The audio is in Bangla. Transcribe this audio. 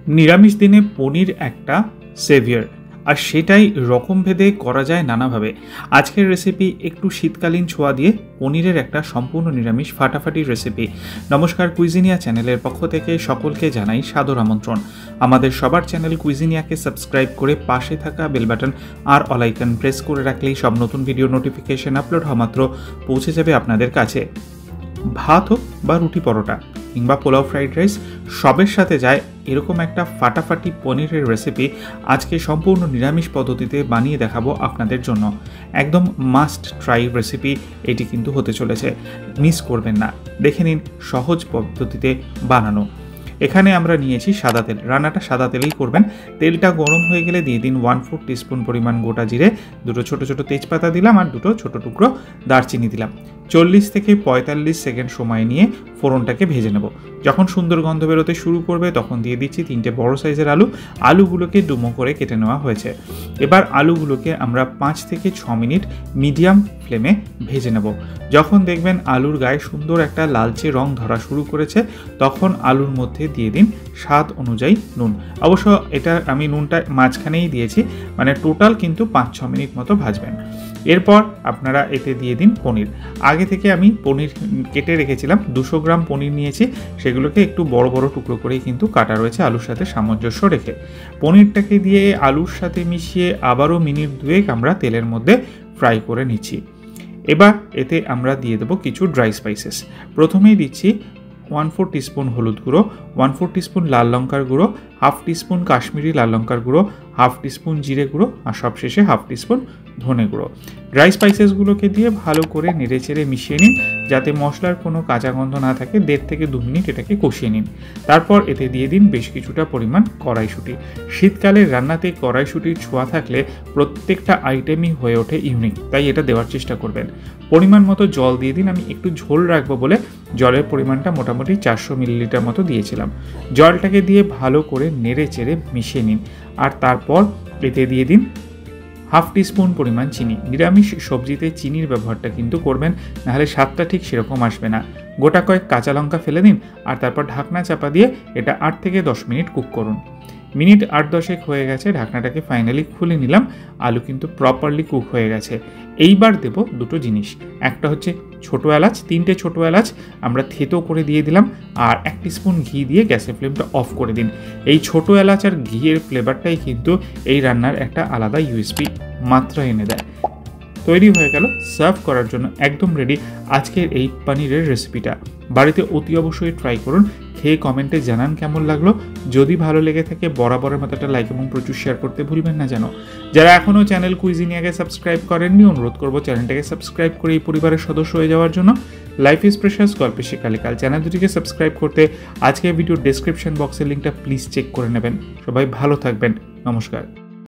নিরামিষ দিনে পনির একটা সেভিয়ার, আর সেটাই রকম ভেদে করা যায় নানাভাবে। আজকের রেসিপি একটু শীতকালীন ছোঁয়া দিয়ে পনিরের একটা সম্পূর্ণ নিরামিষ ফাটাফাটি রেসিপি। নমস্কার, কুইজিনিয়া চ্যানেলের পক্ষ থেকে সকলকে জানাই সাদর আমন্ত্রণ। আমাদের সবার চ্যানেল কুইজিনিয়াকে সাবস্ক্রাইব করে পাশে থাকা বেল বাটন আর অল আইকন প্রেস করে রাখলেই সব নতুন ভিডিও নোটিফিকেশন আপলোড হওয়া মাত্র পৌঁছে যাবে আপনাদের কাছে। ভাত হোক বা রুটি পরোটা কিংবা পোলাও ফ্রাইড রাইস, সবের সাথে যায় এরকম একটা ফাটাফাটি পনিরের রেসিপি আজকে সম্পূর্ণ নিরামিষ পদ্ধতিতে বানিয়ে দেখাবো আপনাদের জন্য। একদম মাস্ট ট্রাই রেসিপি এটি কিন্তু হতে চলেছে, মিস করবেন না। দেখে নিন সহজ পদ্ধতিতে বানানো। এখানে আমরা নিয়েছি সাদা তেল, রান্নাটা সাদা তেলেই করবেন। তেলটা গরম হয়ে গেলে দিয়ে দিন 1/4 টিস্পুন পরিমাণ গোটা জিরে, দুটো ছোট ছোট তেজপাতা দিলাম আর দুটো ছোট টুকরো দারচিনি দিলাম। 40 থেকে 45 সেকেন্ড সময় নিয়ে ফোড়নটাকে ভেজে নেব। যখন সুন্দর গন্ধ বেরোতে শুরু করবে তখন দিয়ে দিচ্ছি 3টে বড় সাইজের আলু। আলুগুলোকে ডুমো করে কেটে নেওয়া হয়েছে। এবার আলুগুলোকে আমরা 5 থেকে 6 মিনিট মিডিয়াম ফ্লেমে ভেজে নেব। যখন দেখবেন আলুর গায়ে সুন্দর একটা লালচে রং ধরা শুরু করেছে তখন আলুর মধ্যে দিয়ে দিন স্বাদ অনুযায়ী নুন। অবশ্য এটা আমি নুনটা মাঝখানেই দিয়েছি, মানে টোটাল কিন্তু 5-6 মিনিট মতো ভাজবেন। এরপর আপনারা এতে দিয়ে দিন পনির। আগে থেকে আমি পনির কেটে রেখেছিলাম, 200 গ্রাম পনির নিয়েছি। সেগুলোকে একটু বড় বড় টুকরো করেই কিন্তু কাটা রয়েছে আলুর সাথে সামঞ্জস্য রেখে। পনিরটাকে দিয়ে আলুর সাথে মিশিয়ে আবারও মিনিট 2 আমরা তেলের মধ্যে ফ্রাই করে নিচ্ছি। এবার এতে আমরা দিয়ে দেবো কিছু ড্রাই স্পাইসেস। প্রথমেই দিচ্ছি 1/4 টিস্পুন হলুদ গুঁড়ো, 1/4 টিস্পুন লাল লঙ্কার গুঁড়ো, 1/2 টিস্পুন কাশ্মীরি লাল লঙ্কার গুঁড়ো, 1/2 টিস্পুন জিরে গুঁড়ো আর সবশেষে 1/2 টিস্পুন ধনে গুঁড়ো। ড্রাই স্পাইসেসগুলোকে দিয়ে ভালো করে নেড়েচেড়ে মিশিয়ে নিন যাতে মশলার কোনো কাঁচা গন্ধ না থাকে। 1.5 থেকে 2 মিনিট এটাকে কষিয়ে নিন। তারপর এতে দিয়ে দিন বেশ কিছুটা পরিমাণ কড়াইশুঁটি। শীতকালের রান্নাতে কড়াইশুঁটির ছোঁয়া থাকলে প্রত্যেকটা আইটেমই হয়ে ওঠে ইউনিক, তাই এটা দেওয়ার চেষ্টা করবেন। পরিমাণ মতো জল দিয়ে দিন। আমি একটু ঝোল রাখবো বলে জলের পরিমাণটা মোটামুটি 400 মিলিলিটার মতো দিয়েছিলাম। জলটাকে দিয়ে ভালো করে নেড়ে চেড়ে মিশিয়ে নিন। আর তারপর এতে দিয়ে দিন 1/2 টিস্পুন পরিমাণ চিনি। নিরামিষ সবজিতে চিনির ব্যবহারটা কিন্তু করবেন, নাহলে স্বাদটা ঠিক সেরকম আসবে না। গোটা কয়েক কাঁচা লঙ্কা ফেলে দিন আর তারপর ঢাকনা চাপা দিয়ে এটা 8 থেকে 10 মিনিট কুক করুন। মিনিট 8-10 হয়ে গেছে, ঢাকনাটাকে ফাইনালি খুলে নিলাম। আলু কিন্তু প্রপারলি কুক হয়ে গেছে। এইবার দেব দুটো জিনিস। একটা হচ্ছে ছোটো এলাচ, 3টে ছোটো এলাচ আমরা থেতো করে দিয়ে দিলাম। আর 1 টিস্পুন ঘি দিয়ে গ্যাসের ফ্লেমটা অফ করে দিন। এই ছোটো এলাচ আর ঘিয়ের ফ্লেভারটাই কিন্তু এই রান্নার একটা আলাদা ইউএসপি মাত্রা এনে দেয়। তৈরি হয়ে গেল সার্ভ করার জন্য একদম রেডি আজকের এই পনিরের রেসিপিটা। বাড়িতে অতি অবশ্যই ট্রাই করুন, খেয়ে কমেন্টে জানান কেমন লাগলো। যদি ভালো লেগে থাকে বরাবরের মতো একটা লাইক এবং প্রচুর শেয়ার করতে ভুলবেন না যেন। যারা এখনও চ্যানেল কুইজিনিয়াকে সাবস্ক্রাইব করেননি, অনুরোধ করবো চ্যানেলটাকে সাবস্ক্রাইব করে এই পরিবারের সদস্য হয়ে যাওয়ার জন্য। লাইফ ইজ প্রেশাস গল্পে শেখালিকাল চ্যানেল দুটিকে সাবস্ক্রাইব করতে আজকের ভিডিওর ডেসক্রিপশন বক্সের লিঙ্কটা প্লিজ চেক করে নেবেন। সবাই ভালো থাকবেন, নমস্কার।